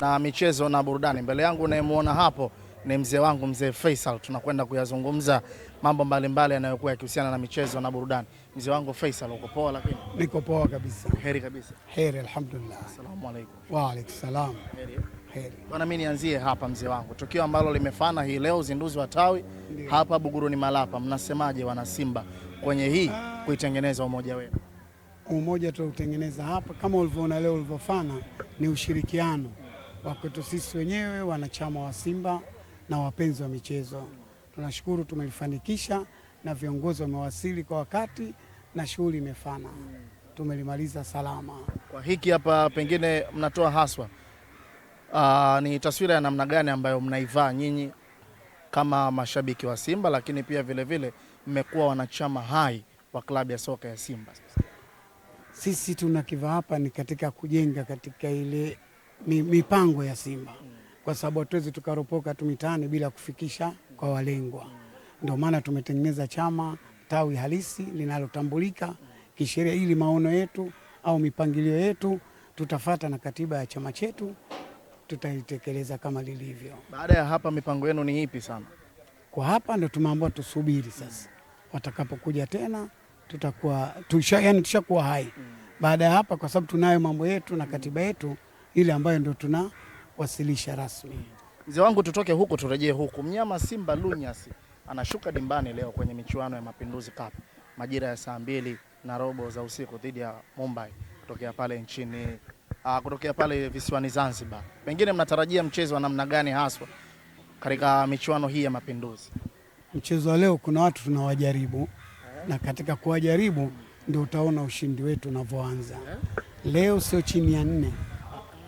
na michezo na burudani. Mbele yangu unayemuona hapo ni mzee wangu mzee Faisal. Tunakwenda kuyazungumza mambo mbalimbali yanayokuwa yakihusiana na michezo na burudani. Mzee wangu Faisal, uko poa? Lakini niko poa kabisa. Heri kabisa. Heri, alhamdulillah. Asalamu alaykum. Wa alaykum salam. Heri. Heri. Bwana, mimi nianzie hapa mzee wangu. Tukio ambalo limefana hii leo, uzinduzi wa tawi hapa Buguruni Malapa. Mnasemaje wana Simba kwenye hii kuitengeneza umoja wenu? Umoja tuutengeneza hapa kama ulivyoona leo ulivyofana, ni ushirikiano wa kwetu sisi wenyewe wanachama wa Simba na wapenzi wa michezo. Tunashukuru tumelifanikisha na viongozi wamewasili kwa wakati na shughuli imefana. Tumelimaliza salama. Kwa hiki hapa pengine mnatoa haswa ni taswira ya namna gani ambayo mnaivaa nyinyi kama mashabiki wa Simba, lakini pia vile vile mmekuwa wanachama hai wa klabu ya soka ya Simba? Sisi tunakivaa hapa ni katika kujenga katika ile mipango ya Simba, kwa sababu hatuwezi tukaropoka tu mitaani bila kufikisha kwa walengwa. Ndio maana tumetengeneza chama tawi halisi linalotambulika kisheria, ili maono yetu au mipangilio yetu tutafata na katiba ya chama chetu tutaitekeleza kama lilivyo. Baada ya hapa mipango yenu ni ipi sana? Kwa hapa ndio tumeambiwa tusubiri sasa. Watakapokuja tena tutakuwa tushakuwa hai. Baada ya hapa, kwa sababu tunayo mambo yetu na katiba yetu ile ambayo ndio tunawasilisha rasmi. Mzee wangu, tutoke huko turejee huku. Mnyama Simba Lunyasi anashuka dimbani leo kwenye michuano ya Mapinduzi Cup majira ya saa 2:15 za usiku dhidi ya Mumbai kutokea pale visiwani Zanzibar. Pengine mnatarajia mchezo wa namna gani haswa katika michuano hii ya Mapinduzi? Mchezo wa leo kuna watu tunawajaribu na katika kuwajaribu ndio utaona ushindi wetu unavyoanza. Leo sio chini ya 4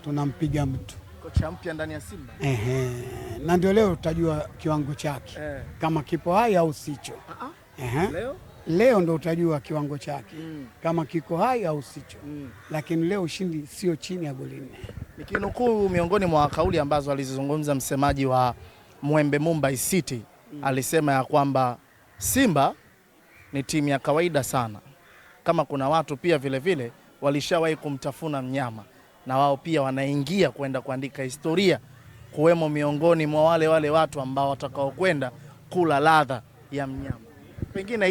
tunampiga mtu. Kocha mpya ndani ya Simba. Na ndio leo utajua kiwango chake. Kama kipo hai au sicho. Leo ndo utajua kiwango chake kama kiko hai au sicho. Lakini leo ushindi sio chini ya goli 4. Nikinukuu miongoni mwa kauli ambazo alizizungumza msemaji wa Mwembe Mumbai City, alisema ya kwamba Simba ni timu ya kawaida sana. Kama kuna watu pia vile vile walishawahi kumtafuna mnyama, na wao pia wanaingia kwenda kuandika historia, kuwemo miongoni mwa wale watu ambao watakao kwenda kula ladha ya mnyama. Pengine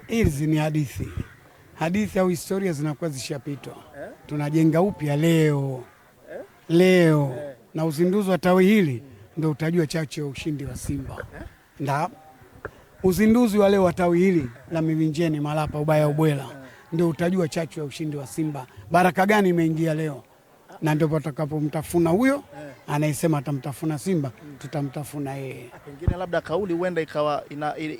hizi ni hadithi au historia zinakuwa zishapitwa. Tunajenga upya leo. Na uzinduzi wa tawi hili ndio utajua chachu ya ushindi wa Simba. Uzinduzi wa leo wa tawi hili la Mivinjeni Malapa Ubaya Ubwela ndio utajua chachu ya ushindi wa Simba. Baraka gani imeingia leo, na ndio tutakapomtafuna huyo anayesema atamtafuna Simba, tutamtafuna yeye. Pengine labda kauli huenda ikawa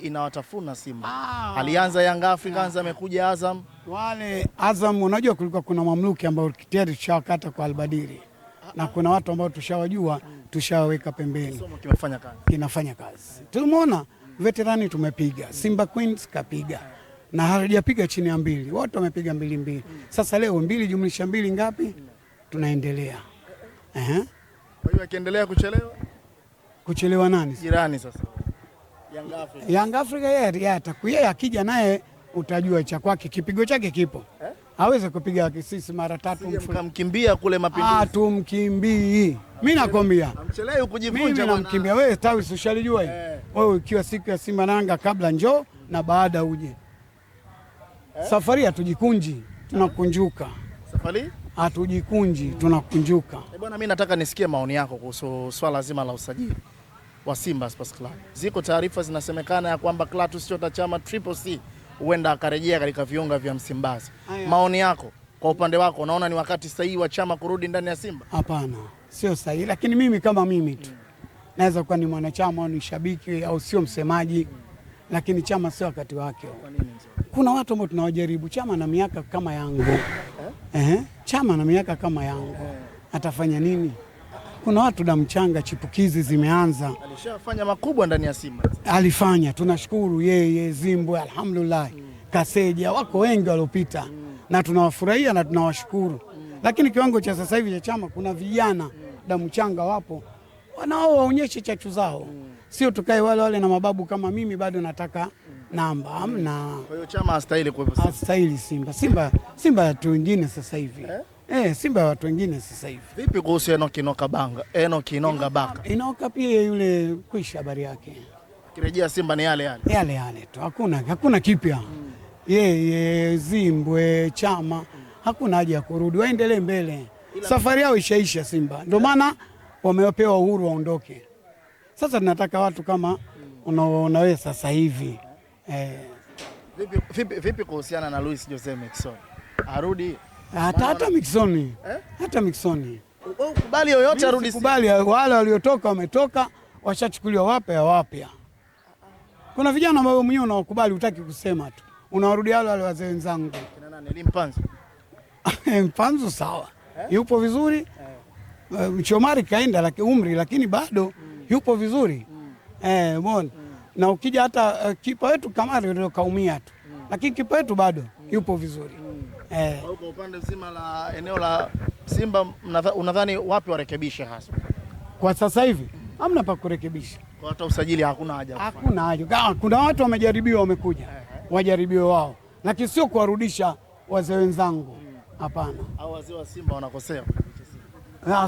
inawatafuna Simba. Alianza Yanga Africans, amekuja Azam. Wale Azam, unajua kulikuwa kuna mamluki ambao tayari tushawakata kwa Albadiri. Na kuna watu ambao tushawajua, tushaweka pembeni. Kinafanya kazi. Tumeona veterani tumepiga. Simba Queens kapiga. Na hajapiga chini ya 2. Wote wamepiga 2-2. Sasa leo 2 jumlisha 2 ngapi? Tunaendelea. Kwa hiyo akiendelea kuchelewa nani? Jirani sasa. Yanga Africa yeye akija naye utajua cha kwake, kipigo chake kipo. Hawezi kupiga sisi mara 3 mkamkimbia kule Mapinduzi. Tumkimbii. Mimi nakwambia. Amchelewe kujivunja bwana. Namkimbia wewe, tawi ushalijua hii. Wewe ukiwa siku ya Simba Yanga kabla njoo na baada uje. Safari hatujikunji, tunakunjuka. Safari? Hatujikunji, tunakunjuka. Bwana, mimi nataka nisikie maoni yako kuhusu swala zima la usajili wa Simba Sports Club. Ziko taarifa zinasemekana ya kwamba Clatous Chota Chama Triple C huenda akarejea katika viunga vya Msimbazi. Maoni yako kwa upande wako, unaona ni wakati sahihi wa Chama kurudi ndani ya Simba? Hapana, sio sahihi, lakini mimi kama mimi tu naweza kuwa ni mwanachama au ni shabiki au sio msemaji, lakini Chama sio wakati wake. Kuna watu ambao tunawajaribu. Chama na miaka kama yangu. Chama na miaka kama yangu. Atafanya nini? Kuna watu damu changa chipukizi zimeanza. Alishafanya makubwa ndani ya Simba. Alifanya, tunashukuru yeye, Zimbwe, alhamdulillah. Kaseja, wako wengi waliopita. Na tunawafurahia na tunawashukuru. Lakini kiwango cha sasa hivi cha Chama, kuna vijana damu changa wapo, wanao waonyeshe chachu zao. Sio tukae wale na mababu kama mimi bado nataka namba. Hamna. Kwa hiyo Chama hastahili kuwepo. Hastahili Simba. Simba watu wengine sasa hivi. Simba ya watu wengine sasa hivi. Vipi kuhusu Enock Inonga Baka? Inoka pia yule kuisha habari yake. Kirejea Simba ni yale tu, hakuna kipya. Yeye Zimbwe Chama hakuna haja ya kurudi, waendelee mbele. Safari yao ishaisha Simba, ndio maana wamepewa uhuru waondoke. Sasa tunataka watu kama unaona wewe sasa hivi. Vipi kuhusiana na Luis Jose Miquissone? Arudi? Hata Miquissone. Hata Miquissone. Kubali yoyote arudi? Kubali, wale waliotoka wametoka, washachukuliwa wapya. Kuna vijana ambao mwenyewe unawakubali, hutaki kusema tu. Unawarudi wale wazee wenzangu. Kina nani? Elimpanzu. Mpanzu sawa. Yupo vizuri. Mchomari kaenda umri lakini bado yupo vizuri. Mbona? Na ukija hata kipa wetu Kamari ndio kaumia tu. Lakini kipa wetu bado yupo vizuri. Kwa upande mzima la eneo la Simba unadhani wapi warekebishe hasa? Kwa sasa hivi hamna pa kurekebisha. Kwa hata usajili hakuna haja. Hakuna haja. Kuna watu wamejaribiwa wamekuja. Wajaribiwe wao. Lakini sio kuwarudisha wazee wenzangu. Hapana. Hao wazee wa Simba wanakosea.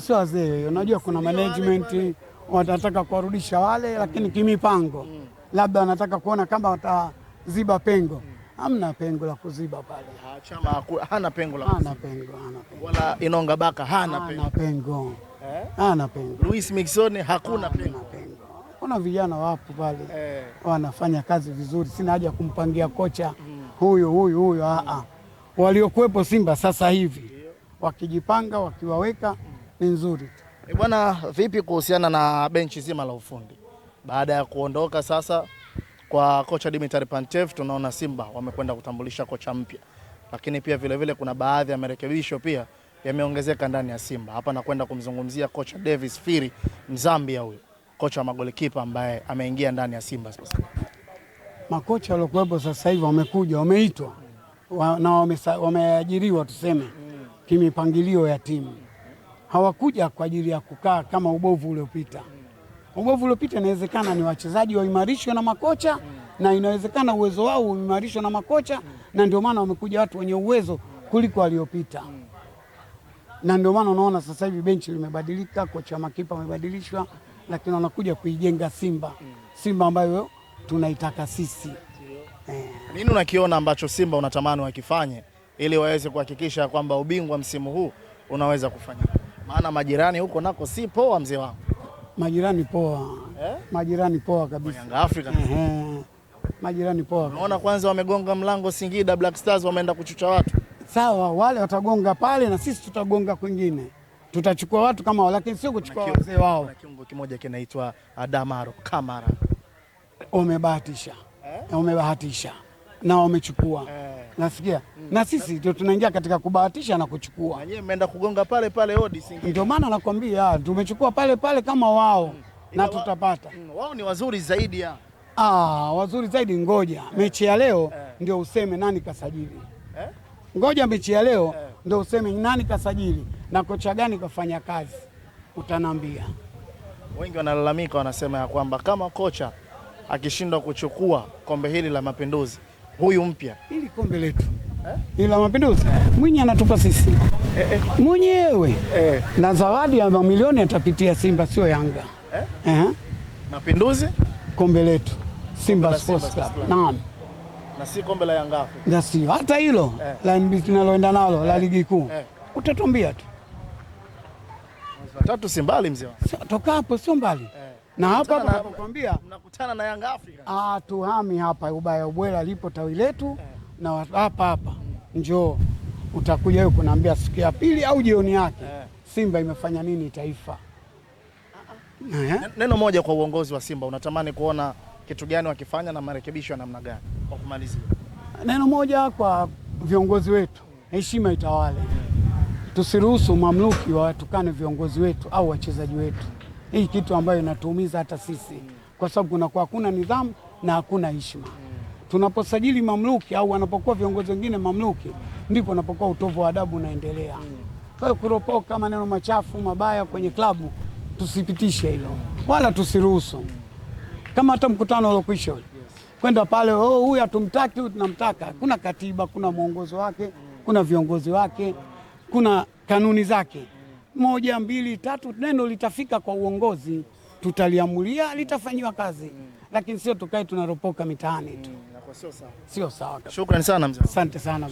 Sio wazee. Unajua kuna management wanataka kuwarudisha wale lakini kimipango. Labda wanataka kuona kama wataziba pengo. Hamna pengo la kuziba pale. Chama hana pengo la kuziba. Hana pengo. Wala Inonga Baka hana pengo. Hana pengo. Luis Miquissone hakuna pengo. Kuna vijana wapo pale. Wanafanya kazi vizuri. Sina haja kumpangia kocha huyu. Waliokuwepo Simba sasa hivi wakijipanga wakiwaweka ni nzuri. Bwana, vipi kuhusiana na benchi zima la ufundi? Baada ya kuondoka sasa kwa kocha Dimitar Pantev, tunaona Simba wamekwenda kutambulisha kocha mpya. Lakini pia vile kuna baadhi ya marekebisho pia yameongezeka ndani ya Simba. Hapa nakwenda kumzungumzia kocha Davis Firi, Mzambia huyo. Kocha wa magolikipa ambaye ameingia ndani ya Simba sasa. Makocha waliokuwepo sasa hivi wamekuja, wameitwa na wameajiriwa tuseme kimipangilio ya timu. Hawakuja kwa ajili ya kukaa kama ubovu uliopita. Ubovu uliopita inawezekana ni wachezaji waimarishwe na makocha na inawezekana uwezo wao uimarishwe na makocha na ndio maana wamekuja watu wenye uwezo kuliko waliopita. Na ndio maana unaona sasa hivi benchi limebadilika, kocha makipa amebadilishwa lakini wanakuja kuijenga Simba ambayo tunaitaka sisi. Nini unakiona ambacho Simba unatamani wakifanye ili waweze kuhakikisha kwamba ubingwa msimu huu unaweza kufanyika? Maana majirani huko nako si poa mzee wangu. Majirani poa. Majirani poa kabisa. Yanga Afrika. Majirani poa. Unaona kwanza wamegonga mlango Singida Black Stars wameenda kuchucha watu. Sawa, wale watagonga pale na sisi tutagonga kwingine. Tutachukua watu kama wale lakini sio kuchukua wazee wao. Kuna kiungo kimoja kinaitwa Adamaro Kamara. Wamebahatisha. Wamebahatisha. Na wamechukua. Nasikia. Na sisi ndio tunaingia katika kubahatisha na kuchukua. Na nyinyi mmeenda kugonga pale odi Singida. Ndio maana nakwambia tumechukua pale kama wao na tutapata. Wao ni wazuri zaidi ya. Wazuri zaidi ngoja. Mechi ya leo ndio useme nani kasajili. Ngoja mechi ya leo ndio useme nani kasajili na kocha gani kafanya kazi. Utanambia. Wengi wanalalamika wanasema ya kwamba kama kocha akishindwa kuchukua kombe hili la Mapinduzi, huyu mpya. Hili kombe letu. Hili la Mapinduzi. Mwinyi anatupa sisi. Mwenyewe. Na zawadi ya mamilioni atapitia Simba sio Yanga. Mapinduzi kombe letu. Simba Sports Club. Naam. Na si kombe la Yanga Afrika. Na si hata hilo la NBC tunaloenda nalo la ligi kuu. Utatuambia tu. Tatu si mbali mzee wangu. Toka hapo sio mbali. Na hapa nakwambia mnakutana na Yanga Afrika. Tuhami hapa ubaya ubwela lipo tawi letu na hapa njoo utakuja wewe kuniambia siku ya pili au jioni yake Simba imefanya nini taifa. Neno moja kwa uongozi wa Simba, unatamani kuona kitu gani wakifanya na marekebisho ya namna gani kwa kumalizia? Neno moja kwa viongozi wetu, heshima itawale. Tusiruhusu mamluki watukane viongozi wetu au wachezaji wetu. Hii kitu ambayo inatuumiza hata sisi kwa sababu kunakuwa hakuna nidhamu na hakuna heshima. Tunaposajili mamluki au wanapokuwa viongozi wengine mamluki ndipo unapokuwa utovu wa adabu unaendelea. Kwa hiyo kuropoka maneno machafu mabaya kwenye klabu tusipitishe hilo wala tusiruhusu. Kama hata mkutano uliokwisha kwenda pale huyu hatumtaki huyu tunamtaka. Kuna katiba, kuna mwongozo wake, kuna viongozi wake, kuna kanuni zake. 1, 2, 3, neno litafika kwa uongozi, tutaliamulia, litafanyiwa kazi, lakini sio tukae tunaropoka mitaani tu. Sio sawa. Sio sawa. Shukrani sana mzee. Asante sana.